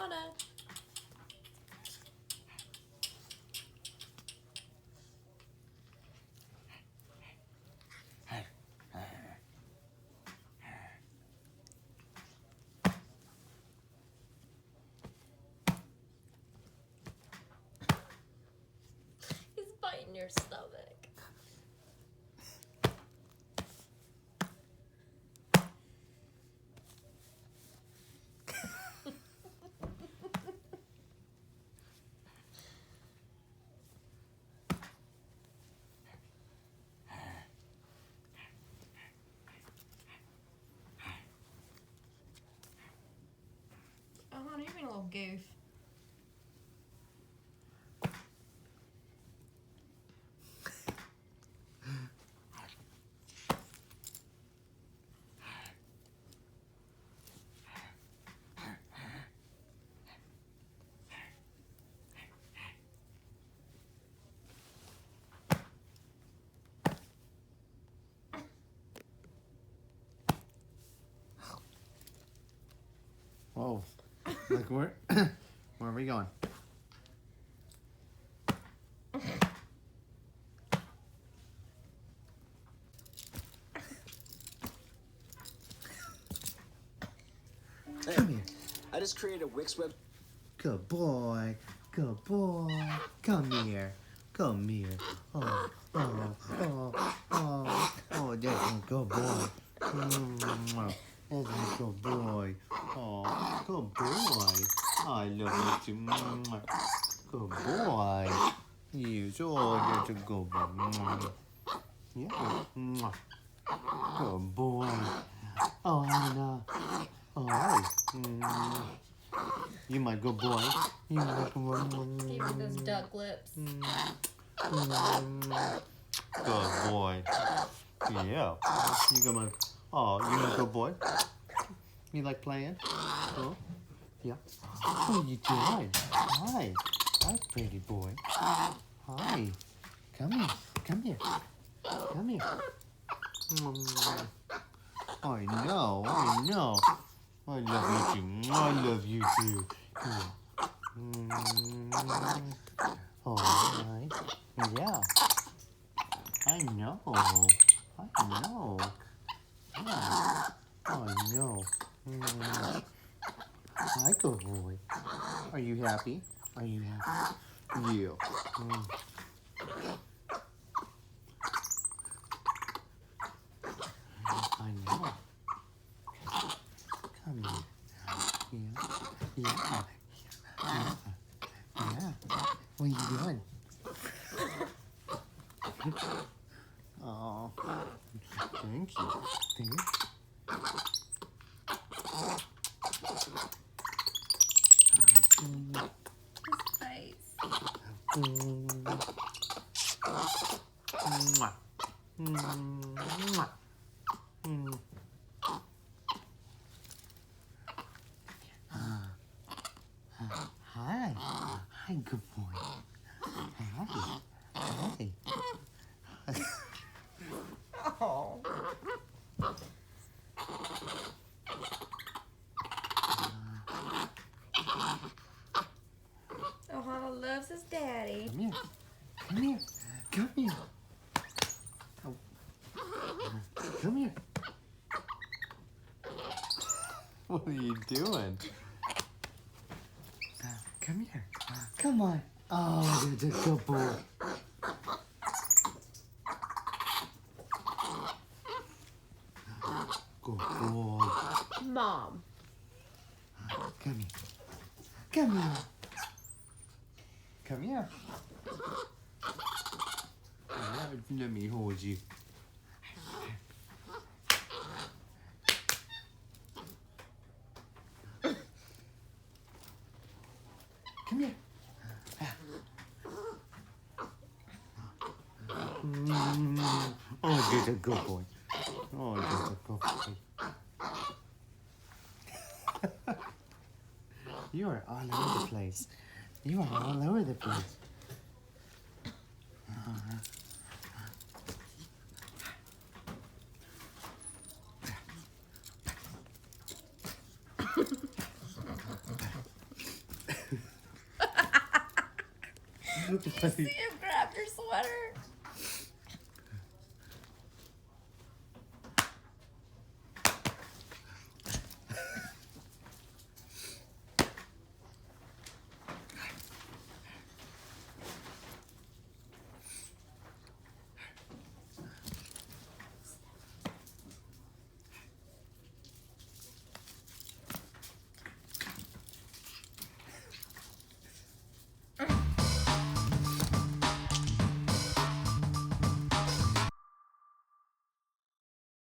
Ohana. He's biting your stomach. Ohana, you're being a little goof. Whoa. Like where are we going? Come here. I just created a Wix web. Good boy. Good boy. Come here. Come here. Oh, oh, oh, oh. Oh, that's a good boy. That's a good boy. Oh, good boy. I love you too. Good boy. Yes, oh, that's a good boy. Yeah. Good boy. Oh, Hannah. Oh, hi. You my good boy. You my good boy. Even those duck lips. Good boy. Yeah. You got my. Oh, you my good boy. You like playing? Oh, yeah. What are you doing? Hi. Hi, pretty boy. Hi. Come here. Come here. Come here. I know. I know. I love you too. I love you too. All right. Yeah. I know. I know. Yeah. I know. Hi, good boy. Are you happy? Are you happy? Yeah. I know. Come here. Yeah. Yeah. Yeah. Yeah. What are you doing? Oh. Thank you. Thank you. His face. Mwah. Mwah. Hi. Hi, good boy. Hi. Hi. Oh. Ohana loves his daddy. Come here. Come here. Come here. Oh. Come here. What are you doing? Come here. Come on. Oh, that's a good boy. Good boy. Mom. Come here. Come here. Come here. Let me hold you. Come here. Oh, that's a good boy. Oh, that's a good boy. You are all over the place. You are all over the place. Like, See him